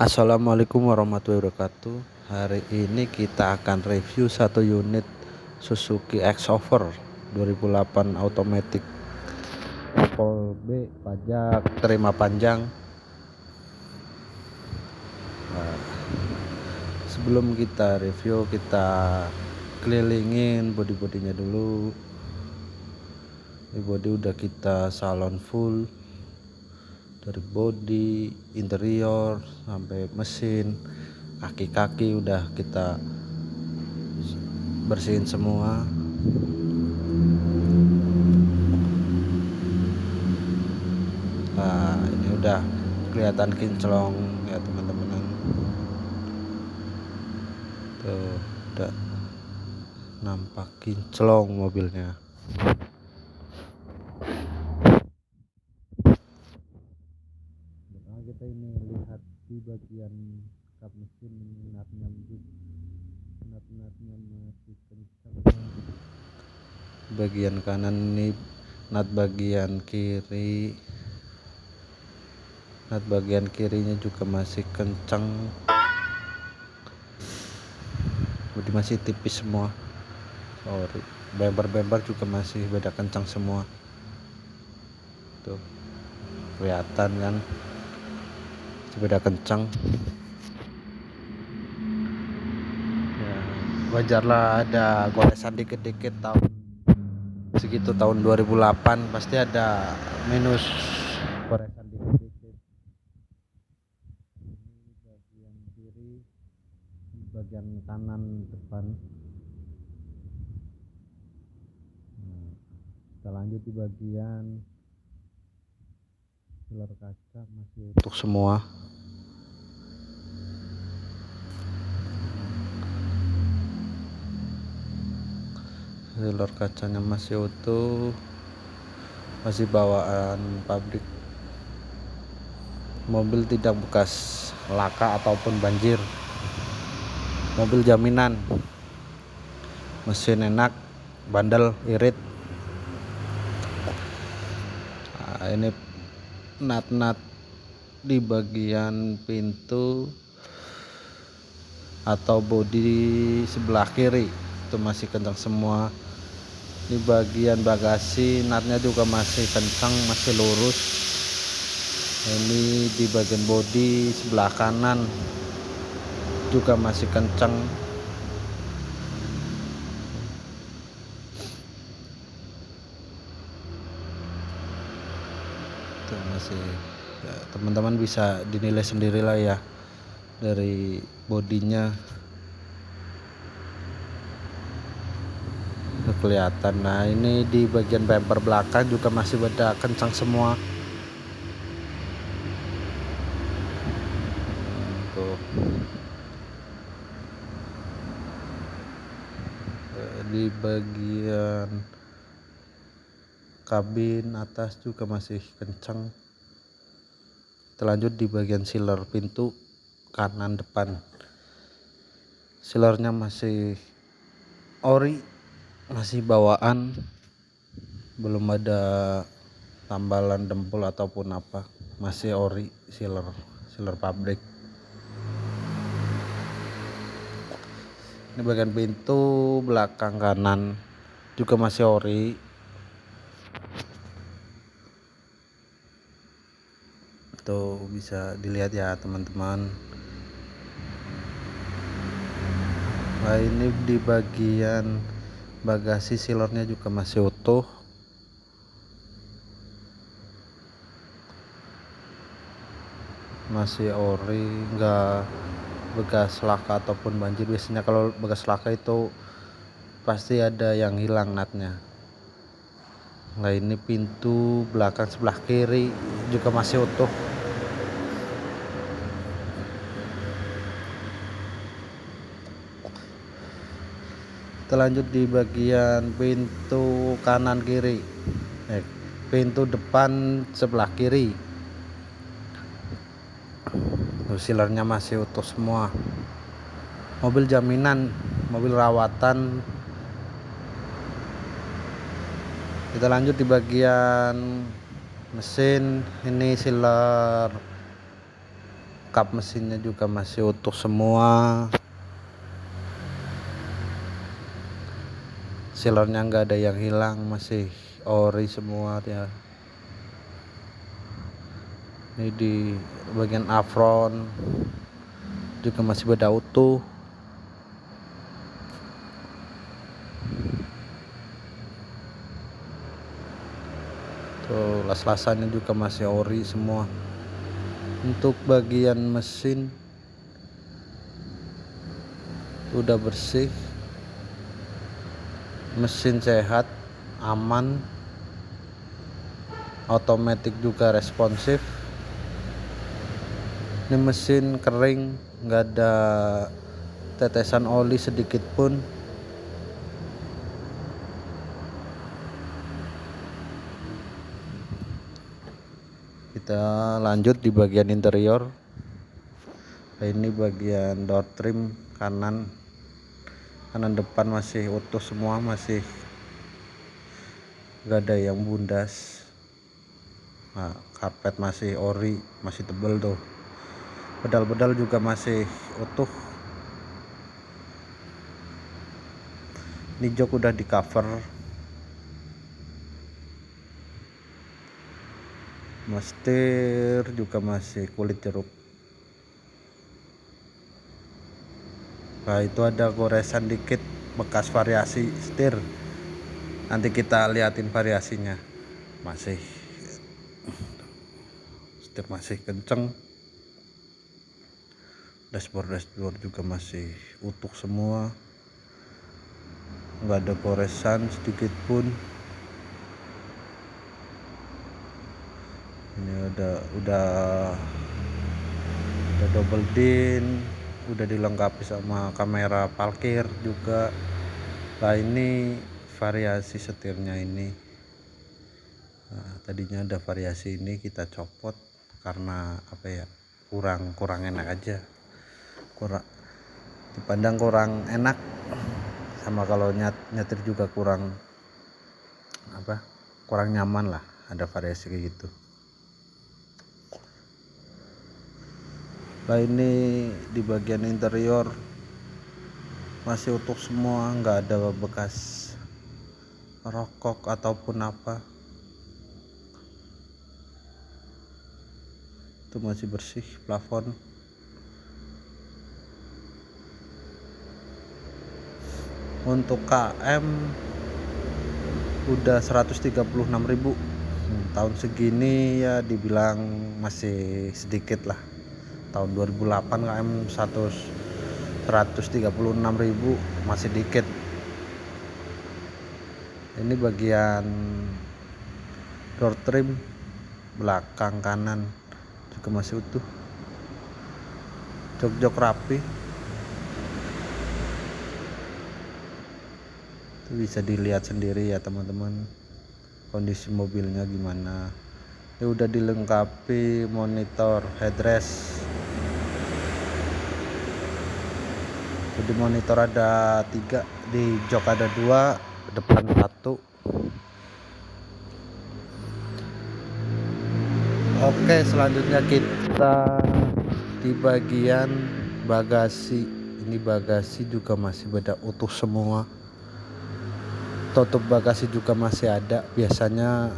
Assalamualaikum warahmatullahi wabarakatuh. Hari ini kita akan review satu unit Suzuki X-Over 2008 automatic Pol B, pajak terima panjang. Sebelum kita review, kita kelilingin body-bodinya dulu. Ini body udah kita salon full, dari body, interior sampai mesin, kaki-kaki udah kita bersihin semua. Nah, ini udah kelihatan kinclong ya teman-teman. Tuh, udah nampak kinclong mobilnya. Nah, kita ini lihat di bagian kap mesin, natnya masih kencang. Bagian kanan ini nat bagian kiri, nat bagian kirinya juga masih kencang, jadi masih tipis semua. Sorry, bemper juga masih beda kencang semua. Tuh kelihatan kan, beda kencang ya. Wajarlah ada goresan dikit-dikit, tahun segitu tahun 2008 pasti ada minus goresan dikit-dikit. Ini bagian kiri, bagian kanan depan. Kita lanjut di bagian pilar kaca, masih utuh semua. Pilar kacanya masih utuh, masih bawaan pabrik. Mobil tidak bekas laka ataupun banjir. Mobil jaminan. Mesin enak, bandel, irit. Nah, ini nat di bagian pintu atau bodi sebelah kiri itu masih kencang semua. Di bagian bagasi natnya juga masih kencang, masih lurus. Ini di bagian bodi sebelah kanan juga masih kencang. Itu masih ya, teman-teman bisa dinilai sendirilah ya dari bodinya. Kelihatan. Nah, ini di bagian bumper belakang juga masih beda kencang semua. Tuh. Di bagian kabin atas juga masih kencang. Kita lanjut di bagian sealer pintu kanan depan. Sealernya masih ori, masih bawaan, belum ada tambalan dempul ataupun apa, masih ori sealer pabrik. Ini bagian pintu belakang kanan juga masih ori. Tuh bisa dilihat ya teman-teman. Nah, ini di bagian bagasi sealernya juga masih utuh. Masih ori, enggak bekas laka ataupun banjir. Biasanya kalau bekas laka itu pasti ada yang hilang natnya. Nah, ini pintu belakang sebelah kiri juga masih utuh. Kita lanjut di bagian pintu kanan kiri, pintu depan sebelah kiri. Sealernya masih utuh semua. Mobil jaminan, mobil rawatan. Kita lanjut di bagian mesin. Ini sealer kap mesinnya juga masih utuh semua, sealernya nggak ada yang hilang, masih ori semua ya. Ini di bagian apron juga masih beda utuh. Tuh las-lasannya juga masih ori semua. Untuk bagian mesin udah bersih, mesin sehat, aman, otomatis juga responsif. Ini mesin kering, nggak ada tetesan oli sedikit pun. Kita lanjut di bagian interior. Ini bagian door trim kanan depan masih utuh semua, masih nggak ada yang bundas. Nah, karpet masih ori, masih tebel tuh. Pedal-pedal juga masih utuh. Ini jok udah di cover. Setir juga masih kulit jeruk. Nah, itu ada goresan dikit bekas variasi setir. Nanti kita liatin variasinya. Setir masih kenceng. Dashboard juga masih utuh semua, nggak ada goresan sedikit pun. Ini udah double din, udah dilengkapi sama kamera parkir juga. Nah, ini variasi setirnya ini. Nah, tadinya ada variasi ini, kita copot karena apa ya, kurang enak aja, dipandang kurang enak, sama kalau nyetir juga kurang nyaman lah, ada variasi kayak gitu. Nah, ini di bagian interior masih utuh semua, nggak ada bekas rokok ataupun apa. Itu masih bersih plafon. Untuk KM udah 136.000. Tahun segini ya dibilang masih sedikit lah. Tahun 2008 KM 136.000 masih dikit. Ini bagian door trim belakang kanan juga masih utuh. Jok rapi. Itu bisa dilihat sendiri ya teman-teman, kondisi mobilnya gimana. Ini udah dilengkapi monitor headrest. Jadi monitor ada 3, di jok ada 2, depan 1. Oke, selanjutnya kita di bagian bagasi. Ini bagasi juga masih beda utuh semua. Tutup bagasi juga masih ada. Biasanya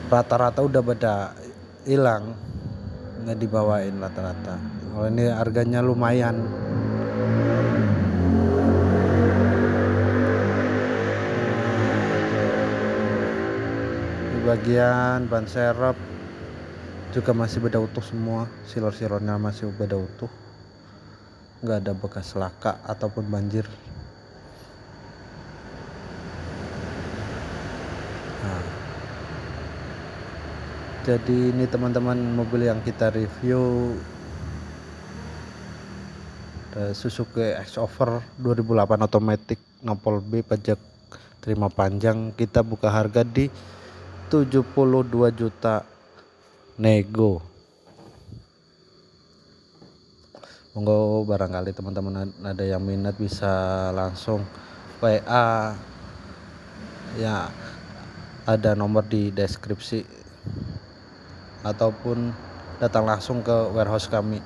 rata-rata udah beda hilang, nggak dibawain rata-rata. Kalau ini harganya lumayan. Di bagian ban serep juga masih beda utuh semua, silor-silornya masih beda utuh, nggak ada bekas laka ataupun banjir. Nah, jadi ini teman-teman mobil yang kita review, Suzuki X-Over 2008 otomatis nopol B, pajak terima panjang. Kita buka harga di 72 juta nego. Monggo barangkali teman-teman ada yang minat bisa langsung WA ya, ada nomor di deskripsi ataupun datang langsung ke warehouse kami.